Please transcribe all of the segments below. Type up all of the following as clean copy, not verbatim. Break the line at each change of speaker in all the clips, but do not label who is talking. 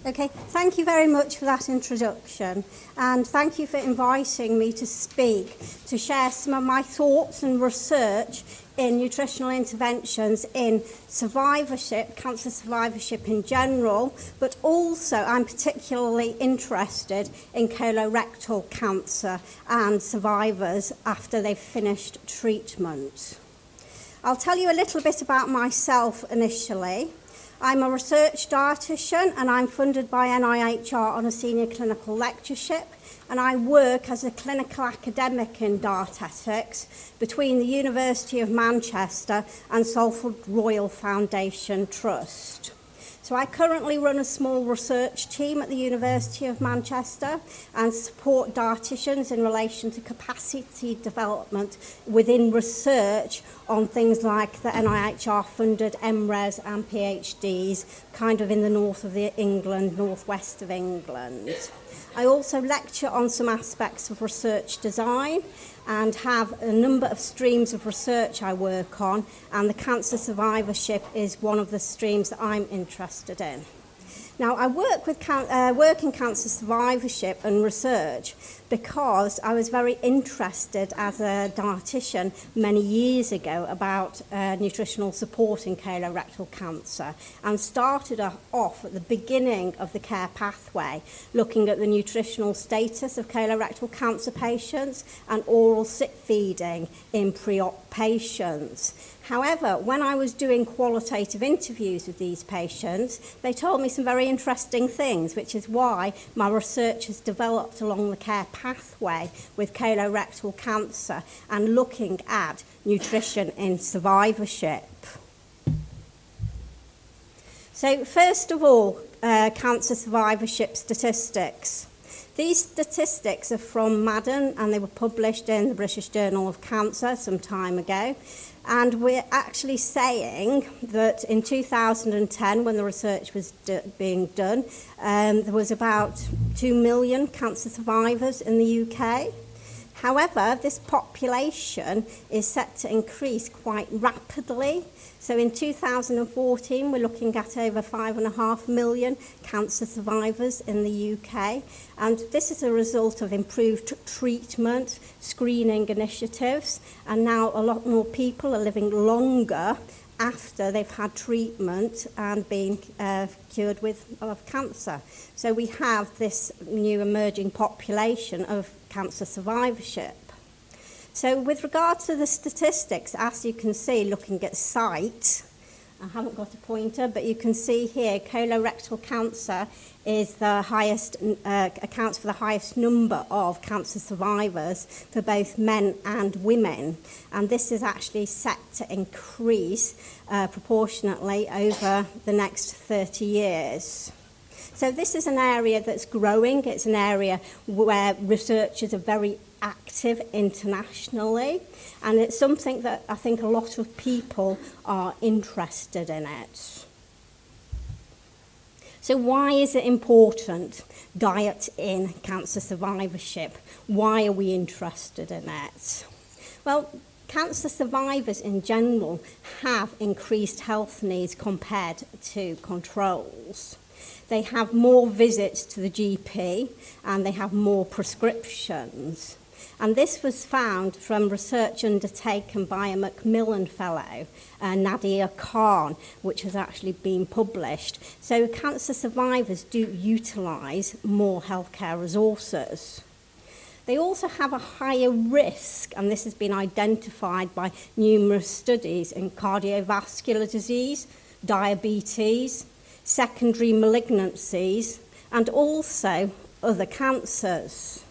Okay, thank you very much for that introduction, and thank you for inviting me to speak, to share some of my thoughts and research in nutritional interventions in survivorship, cancer survivorship in general, but also I'm particularly interested in colorectal cancer and survivors after they've finished treatment. I'll tell you a little bit about myself initially. I'm a research dietitian and I'm funded by NIHR on a senior clinical lectureship, and I work as a clinical academic in dietetics between the University of Manchester and Salford Royal Foundation Trust. So I currently run a small research team at the University of Manchester and support dietitians in relation to capacity development within research on things like the NIHR-funded MRes and PhDs, kind of in the north of England, northwest of England. I also lecture on some aspects of research design and have a number of streams of research I work on, and the cancer survivorship is one of the streams that I'm interested in. Now, I work in cancer survivorship and research because I was very interested as a dietitian many years ago about nutritional support in colorectal cancer, and started off at the beginning of the care pathway, looking at the nutritional status of colorectal cancer patients and oral sick feeding in pre-op patients. However, when I was doing qualitative interviews with these patients, they told me some very interesting things, which is why my research has developed along the care pathway with colorectal cancer and looking at nutrition in survivorship. So first of all, cancer survivorship statistics. These statistics are from Madden, and they were published in the British Journal of Cancer some time ago. And we're actually saying that in 2010, when the research was being done, there was about 2 million cancer survivors in the UK. However, this population is set to increase quite rapidly. So in 2014, we're looking at over 5.5 million cancer survivors in the UK. And this is a result of improved treatment, screening initiatives, and now a lot more people are living longer after they've had treatment and been cured of cancer. So we have this new emerging population of cancer survivorship. So with regard to the statistics, as you can see, looking at sight, I haven't got a pointer, but you can see here colorectal cancer is the highest, accounts for the highest number of cancer survivors for both men and women. And this is actually set to increase proportionately over the next 30 years. So this is an area that's growing. It's an area where researchers are very active internationally, and it's something that I think a lot of people are interested in it. So why is it important, diet in cancer survivorship? Why are we interested in it? Well, cancer survivors in general have increased health needs compared to controls. They have more visits to the GP and they have more prescriptions. And this was found from research undertaken by a Macmillan Fellow, Nadia Khan, which has actually been published. So cancer survivors do utilise more healthcare resources. They also have a higher risk, and this has been identified by numerous studies, in cardiovascular disease, diabetes, secondary malignancies, and also other cancers.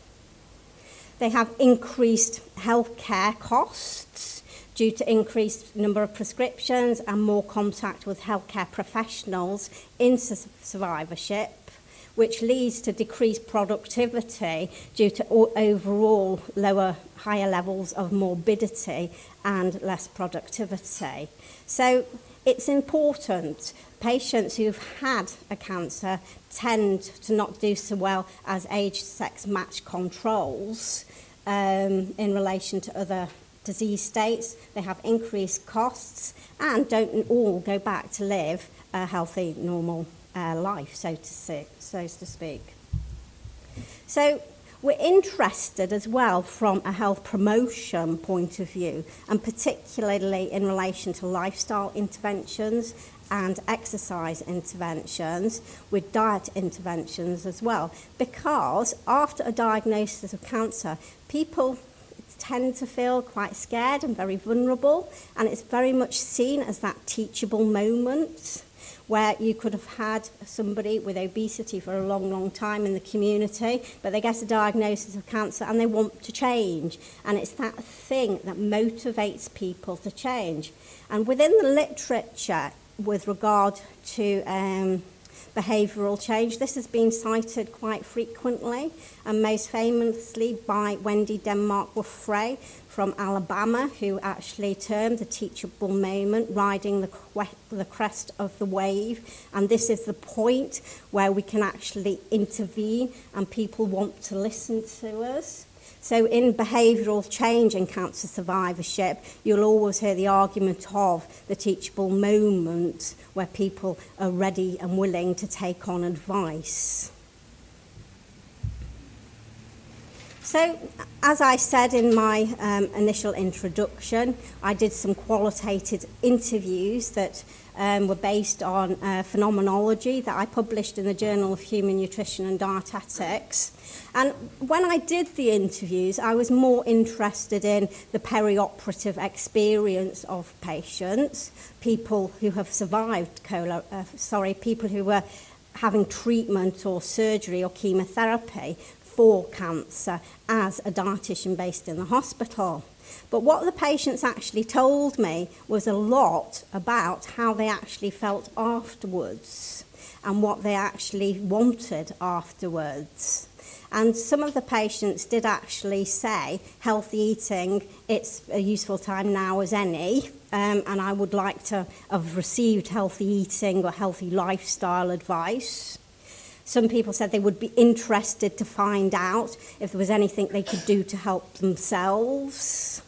They have increased healthcare costs due to increased number of prescriptions and more contact with healthcare professionals in survivorship, which leads to decreased productivity due to overall higher levels of morbidity and less productivity. So it's important. Patients who've had a cancer tend to not do so well as age-sex match controls in relation to other disease states. They have increased costs and don't all go back to live a healthy, normal life, so to speak. So we're interested as well from a health promotion point of view, and particularly in relation to lifestyle interventions and exercise interventions, with diet interventions as well, because after a diagnosis of cancer, people tend to feel quite scared and very vulnerable, and it's very much seen as that teachable moment where you could have had somebody with obesity for a long, long time in the community, but they get a diagnosis of cancer and they want to change. And it's that thing that motivates people to change. And within the literature, with regard to behavioural change, this has been cited quite frequently, and most famously by Wendy Denmark-Frey from Alabama, who actually termed the teachable moment riding the crest of the wave. And this is the point where we can actually intervene and people want to listen to us. So in behavioural change and cancer survivorship, you'll always hear the argument of the teachable moment where people are ready and willing to take on advice. So, as I said in my initial introduction, I did some qualitative interviews that were based on phenomenology that I published in the Journal of Human Nutrition and Dietetics. And when I did the interviews, I was more interested in the perioperative experience of patients, people who have survived people who were having treatment or surgery or chemotherapy for cancer as a dietitian based in the hospital. But what the patients actually told me was a lot about how they actually felt afterwards and what they actually wanted afterwards. And some of the patients did actually say, healthy eating, it's a useful time now as any, and I would like to have received healthy eating or healthy lifestyle advice. Some people said they would be interested to find out if there was anything they could do to help themselves.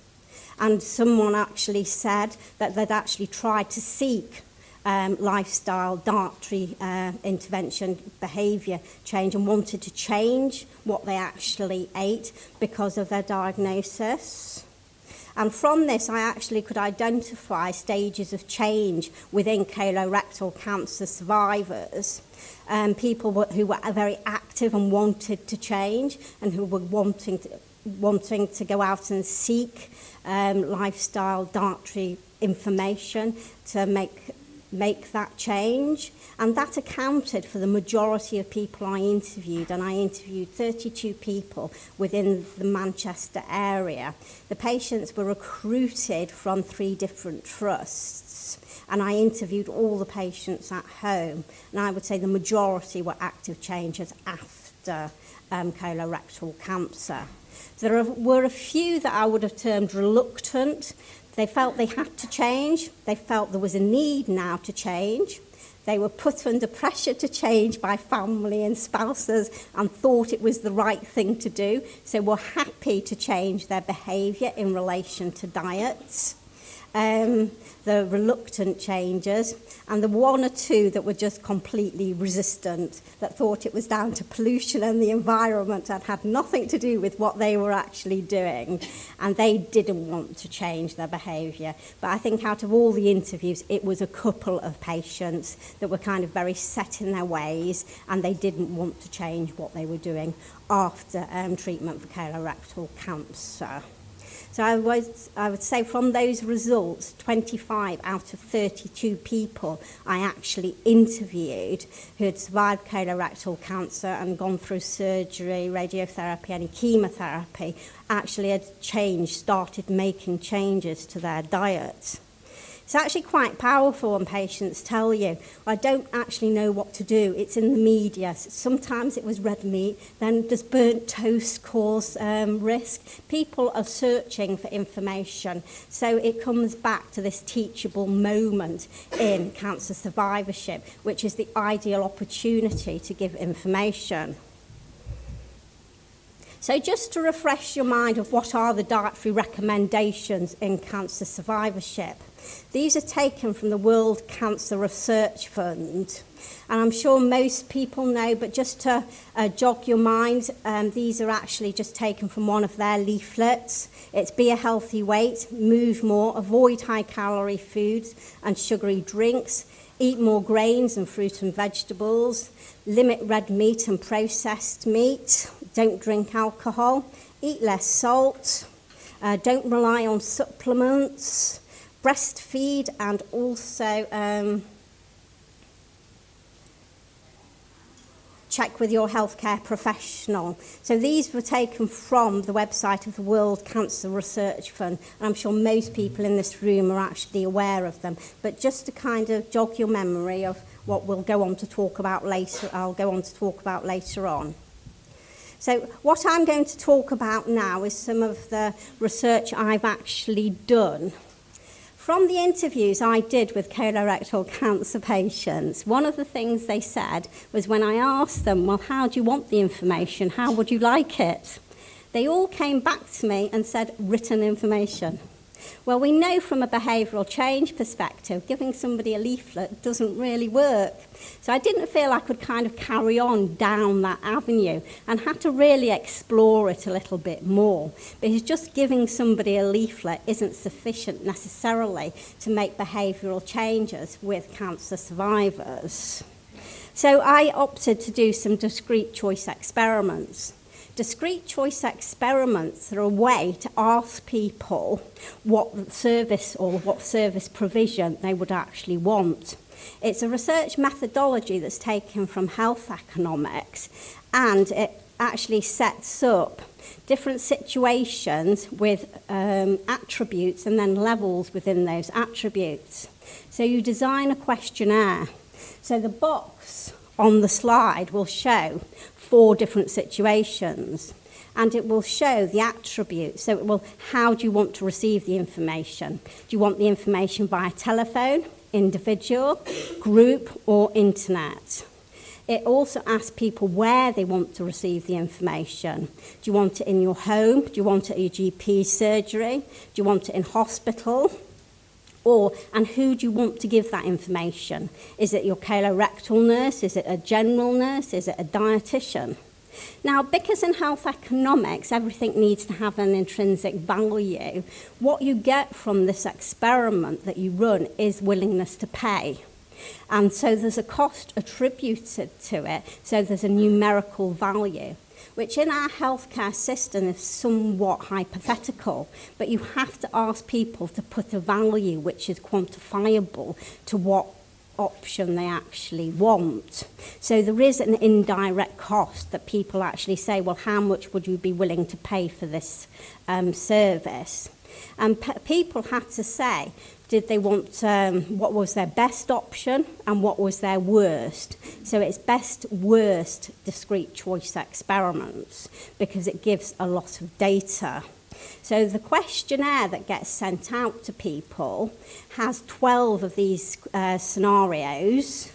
And someone actually said that they'd actually tried to seek lifestyle, dietary intervention, behaviour change, and wanted to change what they actually ate because of their diagnosis. And from this, I actually could identify stages of change within colorectal cancer survivors. People who were very active and wanted to change, and who were wanting to go out and seek lifestyle, dietary information to make that change. And that accounted for the majority of people I interviewed, and I interviewed 32 people within the Manchester area. The patients were recruited from 3 different trusts, and I interviewed all the patients at home, and I would say the majority were active changers after colorectal cancer. There were a few that I would have termed reluctant. They felt they had to change. They felt there was a need now to change. They were put under pressure to change by family and spouses and thought it was the right thing to do, so were happy to change their behaviour in relation to diets. The reluctant changers, and the 1 or 2 that were just completely resistant, that thought it was down to pollution and the environment and had nothing to do with what they were actually doing, and they didn't want to change their behaviour. But I think out of all the interviews, it was a couple of patients that were kind of very set in their ways, and they didn't want to change what they were doing after treatment for colorectal cancer. So I would say from those results, 25 out of 32 people I actually interviewed who had survived colorectal cancer and gone through surgery, radiotherapy, and chemotherapy actually had started making changes to their diet. It's actually quite powerful when patients tell you, I don't actually know what to do. It's in the media. Sometimes it was red meat. Then does burnt toast cause risk? People are searching for information. So it comes back to this teachable moment in cancer survivorship, which is the ideal opportunity to give information. So just to refresh your mind of what are the dietary recommendations in cancer survivorship. These are taken from the World Cancer Research Fund. And I'm sure most people know, but just to jog your mind, these are actually just taken from one of their leaflets. It's be a healthy weight, move more, avoid high-calorie foods and sugary drinks, eat more grains and fruit and vegetables, limit red meat and processed meat, don't drink alcohol, eat less salt, don't rely on supplements, breastfeed, and also check with your healthcare professional. So these were taken from the website of the World Cancer Research Fund, and I'm sure most people in this room are actually aware of them. But just to kind of jog your memory of what we'll go on to talk about later, I'll go on to talk about later on. So what I'm going to talk about now is some of the research I've actually done. From the interviews I did with colorectal cancer patients, one of the things they said was when I asked them, well, how do you want the information? How would you like it? They all came back to me and said, written information. Well, we know from a behavioural change perspective, giving somebody a leaflet doesn't really work. So I didn't feel I could kind of carry on down that avenue and had to really explore it a little bit more, because just giving somebody a leaflet isn't sufficient necessarily to make behavioural changes with cancer survivors. So I opted to do some discrete choice experiments. Discrete choice experiments are a way to ask people what service or what service provision they would actually want. It's a research methodology that's taken from health economics, and it actually sets up different situations with attributes and then levels within those attributes. So you design a questionnaire. So the box on the slide will show 4 different situations, and it will show the attributes. So it will, how do you want to receive the information? Do you want the information via telephone, individual, group, or internet? It also asks people where they want to receive the information. Do you want it in your home? Do you want it at your GP surgery? Do you want it in hospital? And who do you want to give that information? Is it your colorectal nurse? Is it a general nurse? Is it a dietitian? Now, because in health economics, everything needs to have an intrinsic value, what you get from this experiment that you run is willingness to pay. And so there's a cost attributed to it, so there's a numerical value, which in our healthcare system is somewhat hypothetical, but you have to ask people to put a value which is quantifiable to what option they actually want. So there is an indirect cost that people actually say, well, how much would you be willing to pay for this service? And people had to say, did they want, what was their best option and what was their worst? So it's best, worst discrete choice experiments because it gives a lot of data. So the questionnaire that gets sent out to people has 12 of these scenarios.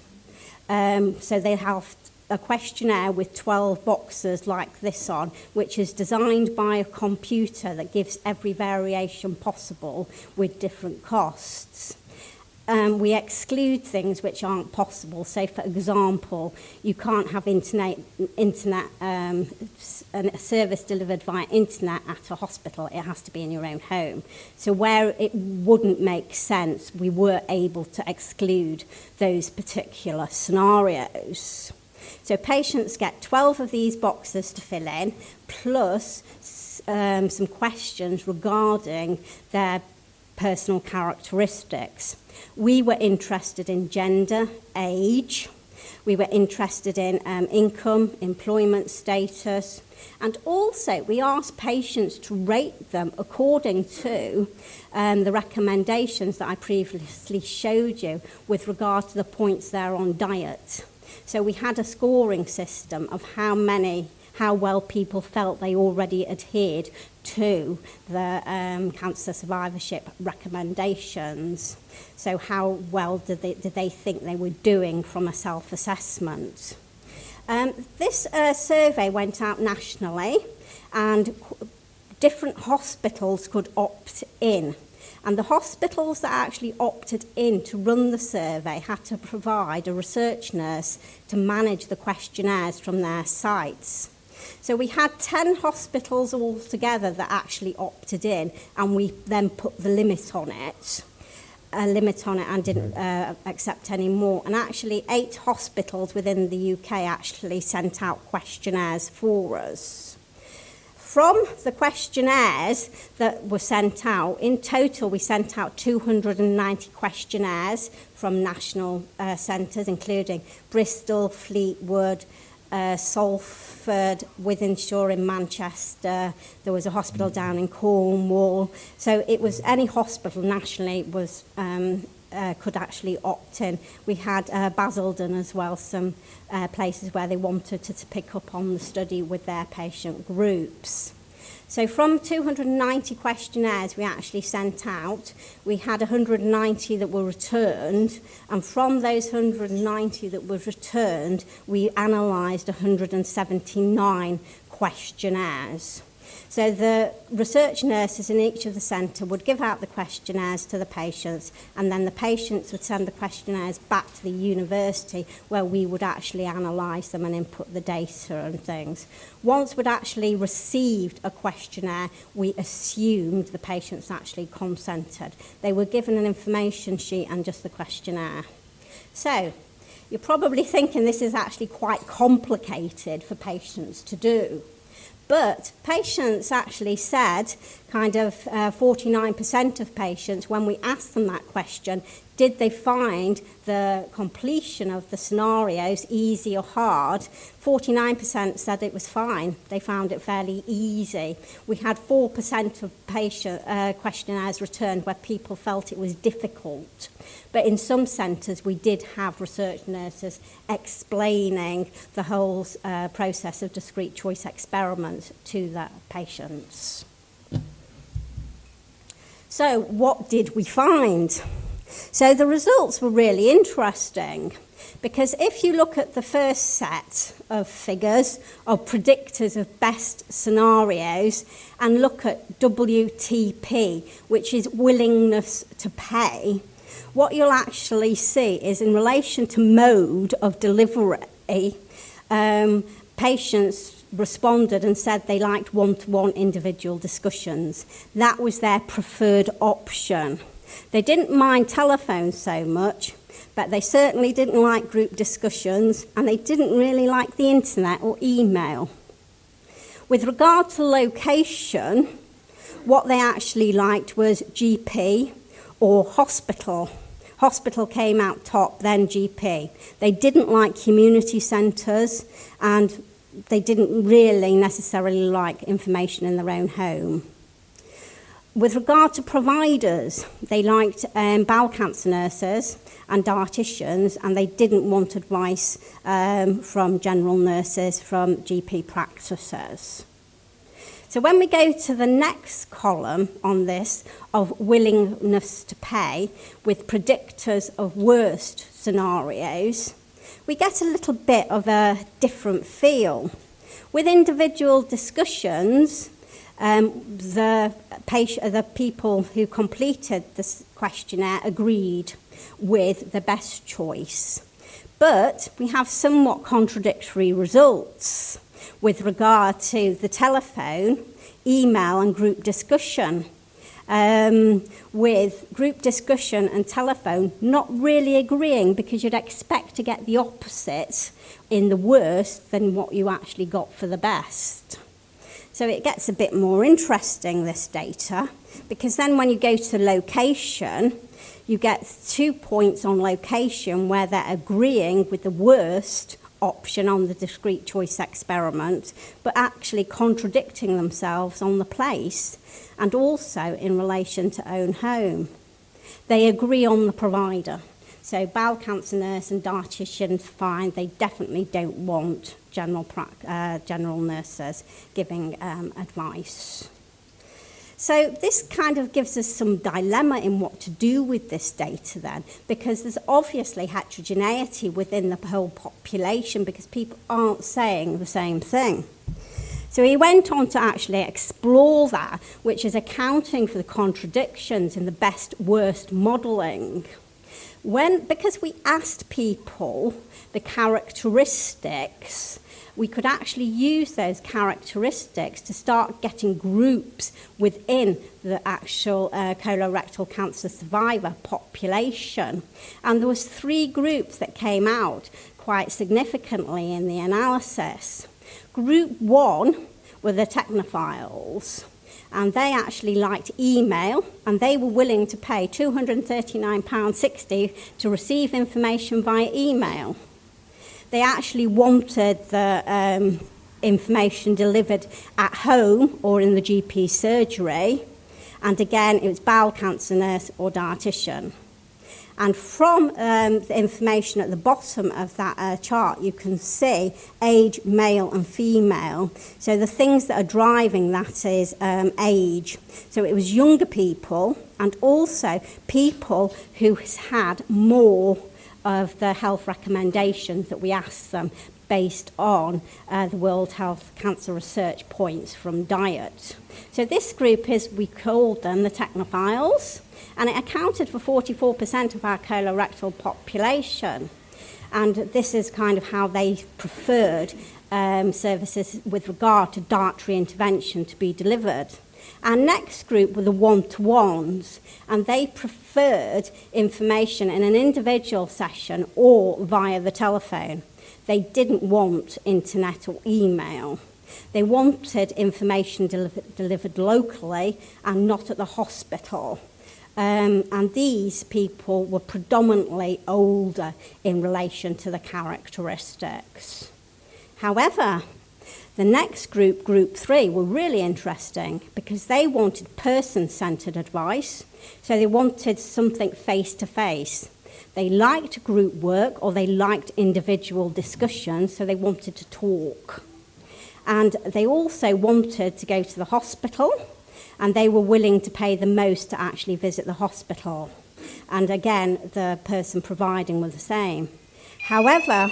So they have a questionnaire with 12 boxes like this on, which is designed by a computer that gives every variation possible with different costs. We exclude things which aren't possible. So, for example, you can't have internet a service delivered via internet at a hospital. It has to be in your own home. So where it wouldn't make sense, we were able to exclude those particular scenarios. So patients get 12 of these boxes to fill in, plus some questions regarding their personal characteristics. We were interested in gender, age. We were interested in income, employment status. And also, we asked patients to rate them according to the recommendations that I previously showed you with regard to the points they're on diet. So we had a scoring system of how well people felt they already adhered to the cancer survivorship recommendations. So how well did they think they were doing from a self-assessment. This survey went out nationally, and different hospitals could opt in. And the hospitals that actually opted in to run the survey had to provide a research nurse to manage the questionnaires from their sites. So we had 10 hospitals altogether that actually opted in, and we then put the limit on it and didn't accept any more. And actually 8 hospitals within the UK actually sent out questionnaires for us. From the questionnaires that were sent out, in total we sent out 290 questionnaires from national centres, including Bristol, Fleetwood, Salford, Wythenshawe in Manchester. There was a hospital down in Cornwall. So it was any hospital nationally was could actually opt in. We had Basildon as well, some places where they wanted to pick up on the study with their patient groups. So from 290 questionnaires we actually sent out, we had 190 that were returned, and from those 190 that were returned, we analysed 179 questionnaires. So the research nurses in each of the centre would give out the questionnaires to the patients, and then the patients would send the questionnaires back to the university where we would actually analyse them and input the data and things. Once we'd actually received a questionnaire, we assumed the patients actually consented. They were given an information sheet and just the questionnaire. So you're probably thinking this is actually quite complicated for patients to do. But patients actually said, kind of 49% of patients, when we asked them that question, did they find the completion of the scenarios easy or hard? 49% said it was fine. They found it fairly easy. We had 4% of patient questionnaires returned where people felt it was difficult. But in some centres, we did have research nurses explaining the whole process of discrete choice experiments to the patients. So what did we find? So the results were really interesting, because if you look at the first set of figures of predictors of best scenarios and look at WTP, which is willingness to pay, what you'll actually see is in relation to mode of delivery, patients responded and said they liked one-to-one individual discussions. That was their preferred option. They didn't mind telephone so much, but they certainly didn't like group discussions, and they didn't really like the internet or email. With regard to location, what they actually liked was GP or hospital. Hospital came out top, then GP. They didn't like community centres, and they didn't really necessarily like information in their own home. With regard to providers, they liked bowel cancer nurses and dietitians, and they didn't want advice from general nurses from GP practices. So when we go to the next column on this of willingness to pay with predictors of worst scenarios, we get a little bit of a different feel. With individual discussions, the people who completed this questionnaire agreed with the best choice. But we have somewhat contradictory results with regard to the telephone, email and group discussion. With group discussion and telephone not really agreeing, because you'd expect to get the opposite in the worst than what you actually got for the best. So it gets a bit more interesting, this data, because then when you go to location, you get 2 points on location where they're agreeing with the worst option on the discrete choice experiment, but actually contradicting themselves on the place and also in relation to own home. They agree on the provider. So bowel cancer nurse and dietitians find they definitely don't want general nurses giving advice. So this kind of gives us some dilemma in what to do with this data then, because there's obviously heterogeneity within the whole population because people aren't saying the same thing. So he went on to actually explore that, which is accounting for the contradictions in the best-worst modelling. Because we asked people the characteristics, we could actually use those characteristics to start getting groups within the actual colorectal cancer survivor population. And there was 3 groups that came out quite significantly in the analysis. Group 1 were the technophiles, and they actually liked email, and they were willing to pay £239.60 to receive information via email. They actually wanted the information delivered at home or in the GP surgery. And again, it was bowel cancer nurse or dietitian. And from the information at the bottom of that chart, you can see age, male and female. So the things that are driving that is age. So it was younger people and also people who had more of the health recommendations that we asked them based on the World Health Cancer Research points from diet. So this group we called them the technophiles, and it accounted for 44% of our colorectal population. And this is kind of how they preferred services with regard to dietary intervention to be delivered. Our next group were the one-to-ones, and they preferred information in an individual session or via the telephone. They didn't want internet or email. They wanted information delivered locally and not at the hospital. And these people were predominantly older in relation to the characteristics. However, the next group, Group 3, were really interesting because they wanted person-centred advice, so they wanted something face-to-face. They liked group work or they liked individual discussions, so they wanted to talk. And they also wanted to go to the hospital, and they were willing to pay the most to actually visit the hospital. And again, the person providing was the same. However,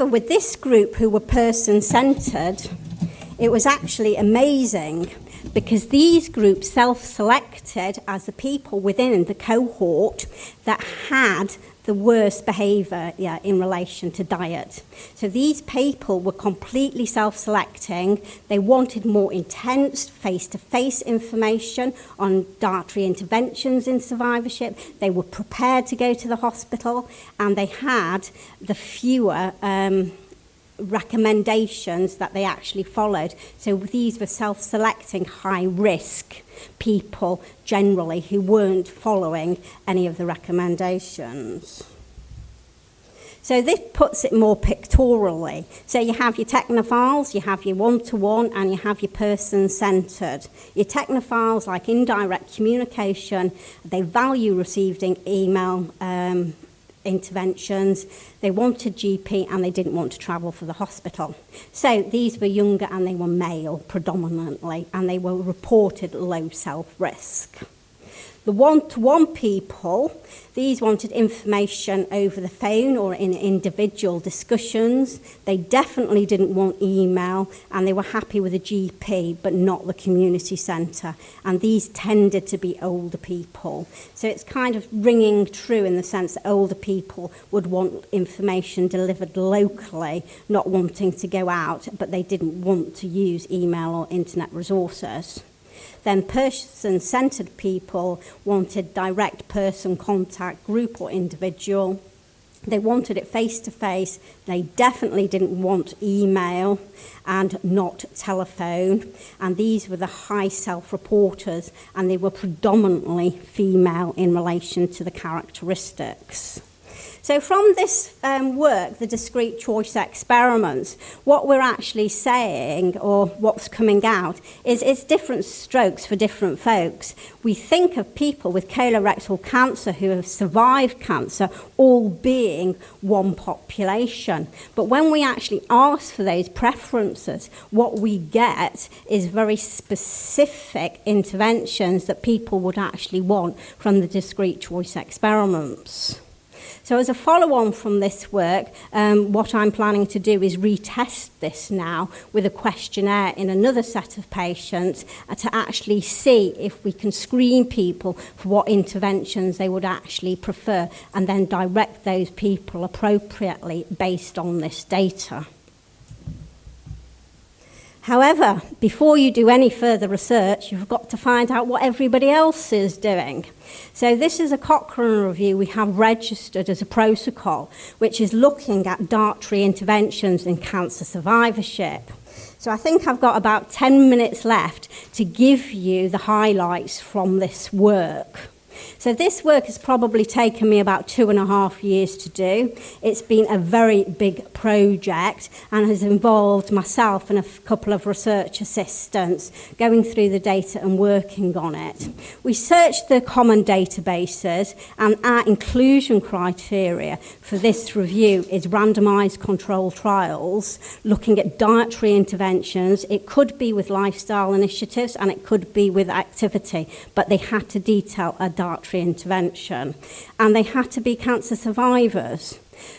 with this group who were person-centred, it was actually amazing because these groups self-selected as the people within the cohort that had the worst behaviour in relation to diet. So these people were completely self-selecting. They wanted more intense face-to-face information on dietary interventions in survivorship. They were prepared to go to the hospital, and they had the fewer recommendations that they actually followed. So these were self-selecting high-risk people generally who weren't following any of the recommendations. So this puts it more pictorially. So you have your technophiles, you have your one-to-one, and you have your person-centred. Your technophiles, like indirect communication, they value receiving email interventions. They wanted GP and they didn't want to travel for the hospital. So these were younger and they were male predominantly, and they were reported low self-risk. The one-to-one people, these wanted information over the phone or in individual discussions. They definitely didn't want email, and they were happy with a GP but not the community centre. And these tended to be older people. So it's kind of ringing true in the sense that older people would want information delivered locally, not wanting to go out, but they didn't want to use email or internet resources. Then person-centred people wanted direct person contact, group or individual. They wanted it face-to-face. They definitely didn't want email and not telephone. And these were the high self-reporters, and they were predominantly female in relation to the characteristics. So from this work, the discrete choice experiments, what we're actually saying, or what's coming out, is it's different strokes for different folks. We think of people with colorectal cancer who have survived cancer all being one population. But when we actually ask for those preferences, what we get is very specific interventions that people would actually want from the discrete choice experiments. So as a follow-on from this work, what I'm planning to do is retest this now with a questionnaire in another set of patients to actually see if we can screen people for what interventions they would actually prefer and then direct those people appropriately based on this data. However, before you do any further research, you've got to find out what everybody else is doing. So this is a Cochrane review we have registered as a protocol, which is looking at dietary interventions in cancer survivorship. So I think I've got about 10 minutes left to give you the highlights from this work. So this work has probably taken me about 2.5 years to do. It's been a very big project and has involved myself and a couple of research assistants going through the data and working on it. We searched the common databases, and our inclusion criteria for this review is randomised controlled trials looking at dietary interventions. It could be with lifestyle initiatives and it could be with activity, but they had to detail a dietary intervention, and they had to be cancer survivors.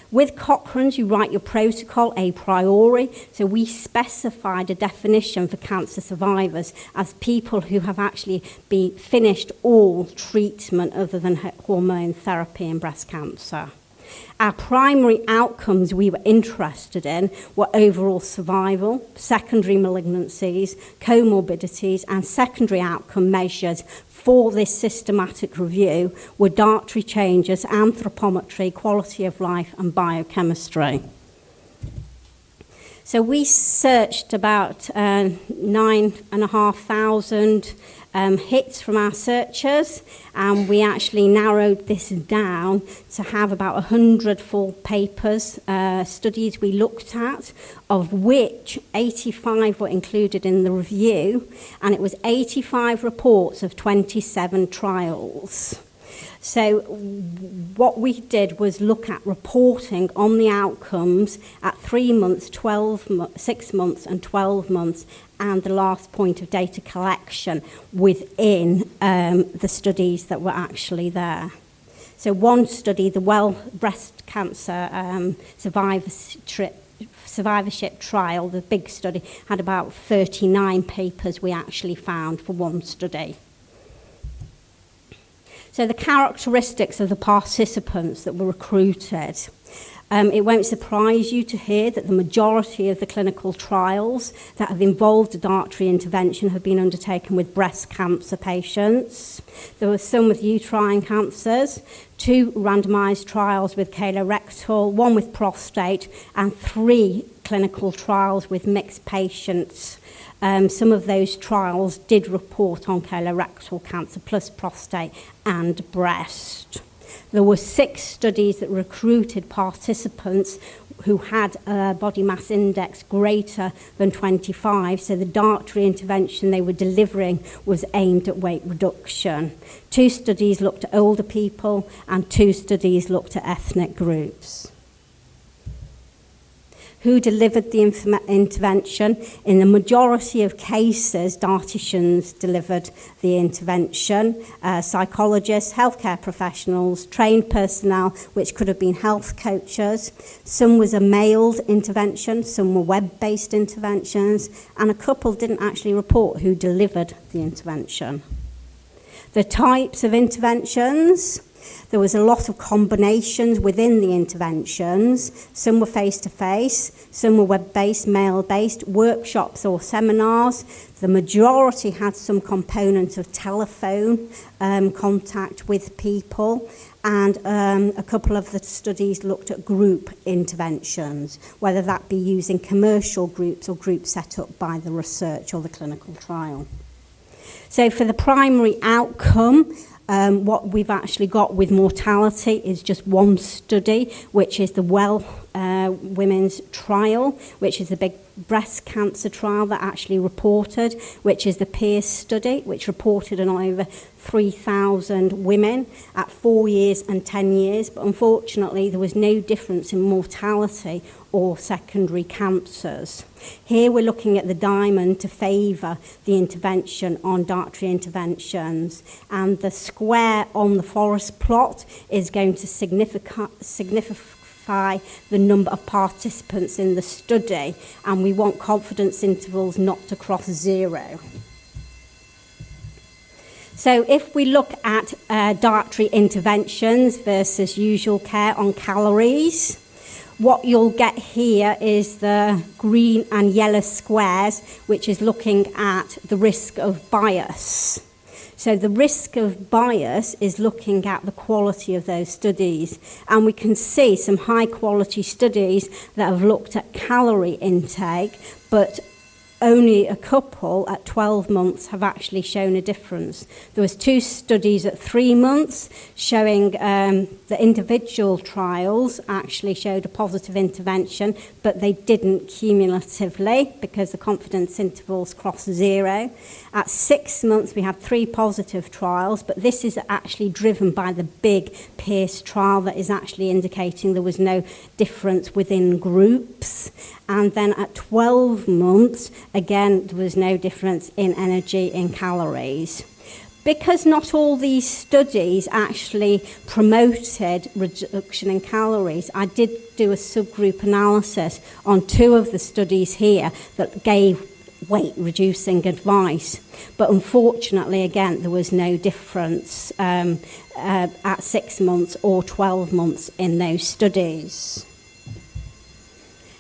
With Cochrane's, you write your protocol a priori, so we specified a definition for cancer survivors as people who have actually been finished all treatment other than hormone therapy in breast cancer. Our primary outcomes we were interested in were overall survival, secondary malignancies, comorbidities, and secondary outcome measures for this systematic review were dietary changes, anthropometry, quality of life, and biochemistry. So we searched about 9,500 hits from our searchers, and we actually narrowed this down to have about 100 full papers, studies we looked at, of which 85 were included in the review, and it was 85 reports of 27 trials. So what we did was look at reporting on the outcomes at 3 months, 6 months and 12 months, and the last point of data collection within the studies that were actually there. So one study, the breast cancer survivorship trial, the big study, had about 39 papers we actually found for one study. So the characteristics of the participants that were recruited. It won't surprise you to hear that the majority of the clinical trials that have involved a dietary intervention have been undertaken with breast cancer patients. There were some with uterine cancers, 2 randomised trials with colorectal, 1 with prostate, and 3 clinical trials with mixed patients. Some of those trials did report on colorectal cancer plus prostate and breast. There were 6 studies that recruited participants who had a body mass index greater than 25, so the dietary intervention they were delivering was aimed at weight reduction. 2 studies looked at older people and 2 studies looked at ethnic groups. Who delivered the intervention? In the majority of cases, dietitians delivered the intervention, psychologists, healthcare professionals, trained personnel, which could have been health coaches. Some was a mailed intervention, some were web-based interventions, and a couple didn't actually report who delivered the intervention. The types of interventions. There was a lot of combinations within the interventions. Some were face-to-face, some were web-based, mail-based, workshops or seminars. The majority had some component of telephone contact with people, and a couple of the studies looked at group interventions, whether that be using commercial groups or groups set up by the research or the clinical trial. So for the primary outcome, What we've actually got with mortality is just one study, which is the Women's Trial, which is the big breast cancer trial that actually reported, which is the Pierce study, which reported on over 3,000 women at 4 years and 10 years. But unfortunately, there was no difference in mortality or secondary cancers. Here we're looking at the diamond to favour the intervention on dietary interventions, and the square on the forest plot is going to signify the number of participants in the study, and we want confidence intervals not to cross 0. So if we look at dietary interventions versus usual care on calories, what you'll get here is the green and yellow squares, which is looking at the risk of bias. So the risk of bias is looking at the quality of those studies. And we can see some high quality studies that have looked at calorie intake, but only a couple at 12 months have actually shown a difference. There was 2 studies at 3 months showing the individual trials actually showed a positive intervention, but they didn't cumulatively because the confidence intervals crossed 0. At 6 months, we had 3 positive trials, but this is actually driven by the big Pierce trial that is actually indicating there was no difference within groups. And then at 12 months, again, there was no difference in energy in calories. Because not all these studies actually promoted reduction in calories, I did do a subgroup analysis on 2 of the studies here that gave weight reducing advice. But unfortunately, again, there was no difference at 6 months or 12 months in those studies.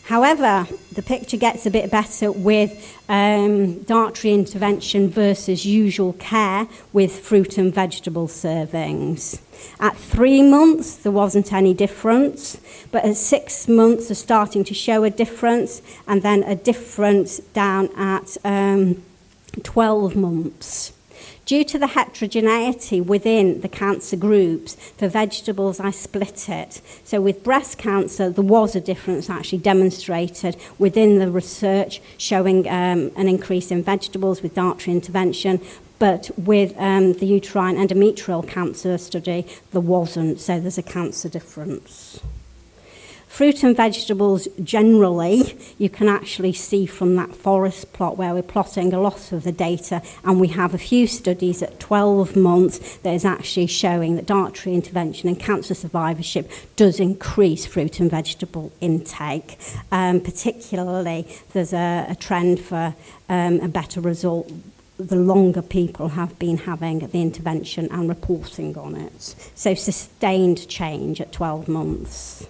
However, the picture gets a bit better with dietary intervention versus usual care with fruit and vegetable servings. At 3 months, there wasn't any difference, but at 6 months, they're starting to show a difference, and then a difference down at 12 months. Due to the heterogeneity within the cancer groups, for vegetables I split it. So with breast cancer, there was a difference actually demonstrated within the research showing an increase in vegetables with dietary intervention, but with the uterine endometrial cancer study, there wasn't, so there's a cancer difference. Fruit and vegetables generally, you can actually see from that forest plot where we're plotting a lot of the data, and we have a few studies at 12 months that is actually showing that dietary intervention and cancer survivorship does increase fruit and vegetable intake. Particularly, there's a trend for a better result the longer people have been having the intervention and reporting on it. So sustained change at 12 months.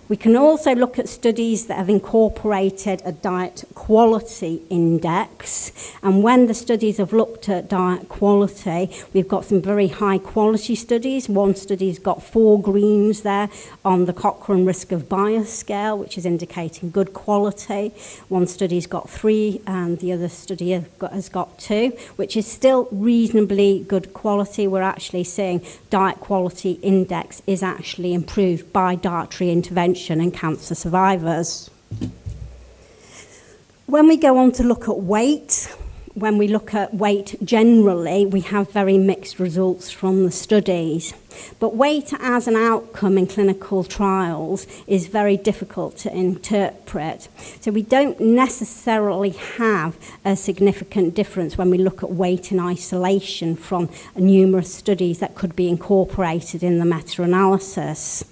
We can also look at studies that have incorporated a diet quality index, and when the studies have looked at diet quality, we've got some very high quality studies. One study's got 4 greens there on the Cochrane risk of bias scale, which is indicating good quality. One study's got 3 and the other study has got 2, which is still reasonably good quality. We're actually seeing diet quality index is actually improved by dietary intervention and cancer survivors. When we go on to look at weight, when we look at weight generally, we have very mixed results from the studies. But weight as an outcome in clinical trials is very difficult to interpret. So we don't necessarily have a significant difference when we look at weight in isolation from numerous studies that could be incorporated in the meta-analysis.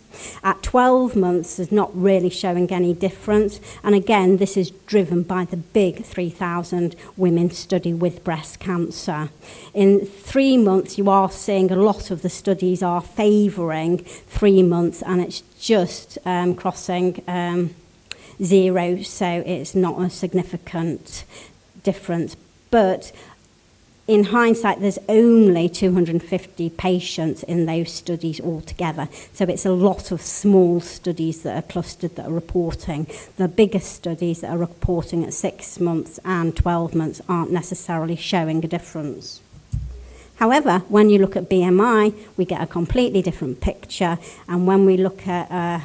At 12 months, there's not really showing any difference. And again, this is driven by the big 3,000 women study with breast cancer. In 3 months, you are seeing a lot of the studies are favouring 3 months, and it's just crossing 0, so it's not a significant difference. But in hindsight, there's only 250 patients in those studies altogether. So it's a lot of small studies that are clustered that are reporting. The biggest studies that are reporting at 6 months and 12 months aren't necessarily showing a difference. However, when you look at BMI, we get a completely different picture. And when we look at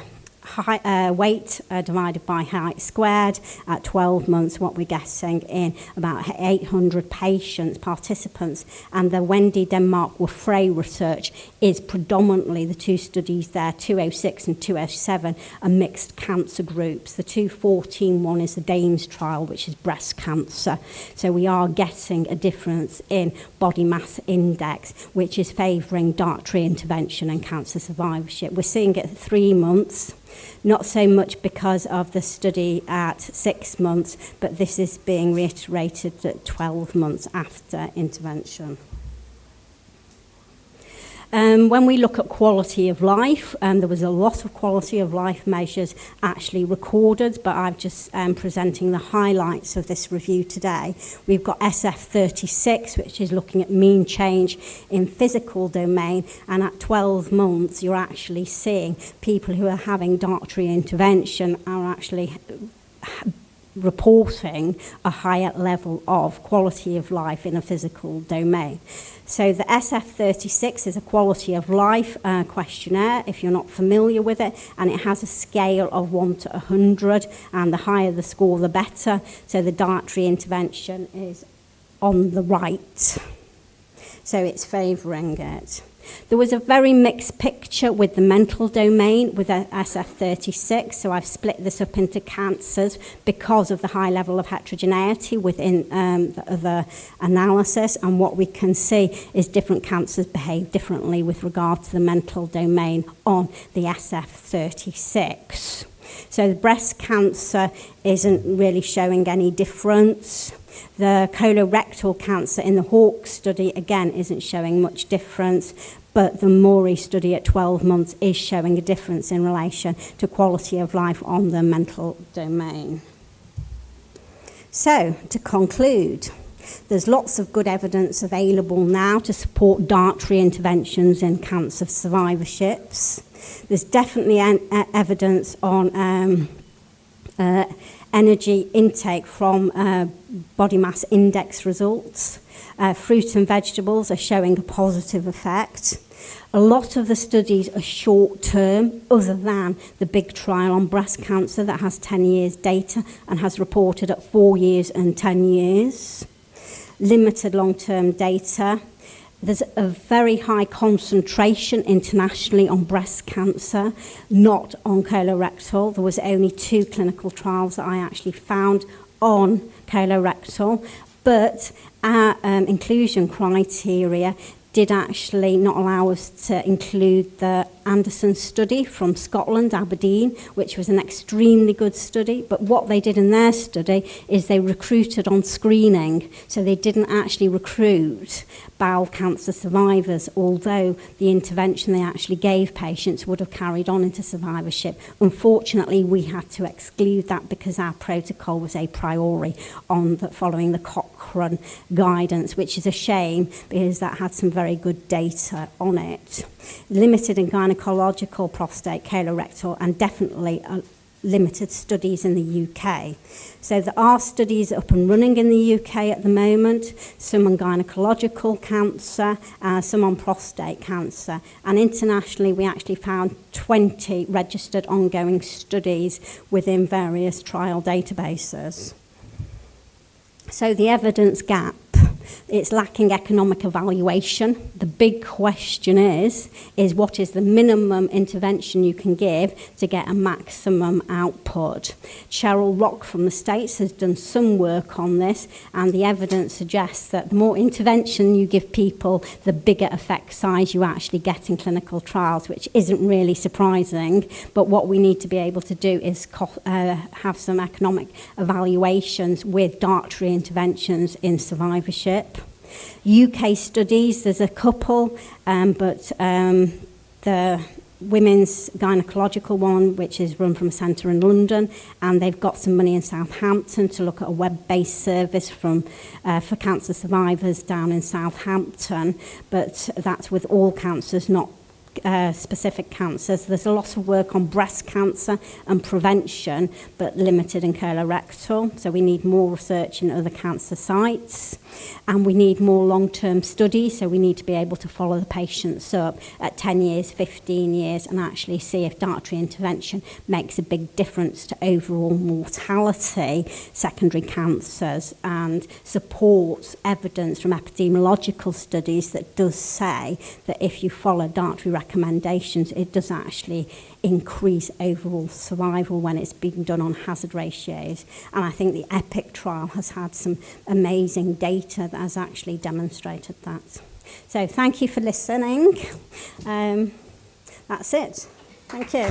weight divided by height squared at 12 months, what we're getting in about 800 patients, participants, and the Wendy Denmark-Wafray research is predominantly the two studies there, 206 and 207, are mixed cancer groups. The 214 one is the Dames trial, which is breast cancer. So we are getting a difference in body mass index, which is favouring dietary intervention and cancer survivorship. We're seeing it at 3 months. Not so much because of the study at 6 months, but this is being reiterated at 12 months after intervention. When we look at quality of life, there was a lot of quality of life measures actually recorded, but I'm just presenting the highlights of this review today. We've got SF36, which is looking at mean change in physical domain, and at 12 months you're actually seeing people who are having dietary intervention are actually reporting a higher level of quality of life in a physical domain. So the SF36 is a quality of life questionnaire, if you're not familiar with it, and it has a scale of 1 to 100, and the higher the score, the better. So the dietary intervention is on the right. So it's favouring it. There was a very mixed picture with the mental domain with a SF36, so I've split this up into cancers because of the high level of heterogeneity within the analysis, and what we can see is different cancers behave differently with regard to the mental domain on the SF36. So the breast cancer isn't really showing any difference. The colorectal cancer in the Hawke study, again, isn't showing much difference, but the Maury study at 12 months is showing a difference in relation to quality of life on the mental domain. So, to conclude, there's lots of good evidence available now to support dietary interventions in cancer survivorships. There's definitely evidence on energy intake from body mass index results. Fruit and vegetables are showing a positive effect. A lot of the studies are short-term, other than the big trial on breast cancer that has 10 years data and has reported at 4 years and 10 years. Limited long-term data. There's a very high concentration internationally on breast cancer, not on colorectal. There was only 2 clinical trials that I actually found on colorectal, but our inclusion criteria did actually not allow us to include the Anderson study from Scotland, Aberdeen, which was an extremely good study. But what they did in their study is they recruited on screening. So they didn't actually recruit bowel cancer survivors, although the intervention they actually gave patients would have carried on into survivorship. Unfortunately, we had to exclude that because our protocol was a priori on following the Cochrane guidance, which is a shame because that had some very good data on it. Limited in gynecological, prostate, colorectal, and definitely limited studies in the UK. So there are studies up and running in the UK at the moment, some on gynecological cancer, some on prostate cancer. And internationally, we actually found 20 registered ongoing studies within various trial databases. So the evidence gap. It's lacking economic evaluation. The big question is what is the minimum intervention you can give to get a maximum output? Cheryl Rock from the States has done some work on this, and the evidence suggests that the more intervention you give people, the bigger effect size you actually get in clinical trials, which isn't really surprising. But what we need to be able to do is have some economic evaluations with dietary interventions in survivorship. UK studies, there's a couple, but the women's gynecological one, which is run from a centre in London, and they've got some money in Southampton to look at a web-based service for cancer survivors down in Southampton, but that's with all cancers, not specific cancers. There's a lot of work on breast cancer and prevention, but limited in colorectal. So we need more research in other cancer sites, and we need more long-term studies. So we need to be able to follow the patients up at 10 years, 15 years, and actually see if dietary intervention makes a big difference to overall mortality, secondary cancers, and supports evidence from epidemiological studies that does say that if you follow dietary recommendations, it does actually increase overall survival when it's being done on hazard ratios. And I think the EPIC trial has had some amazing data that has actually demonstrated that. So thank you for listening. That's it. Thank you.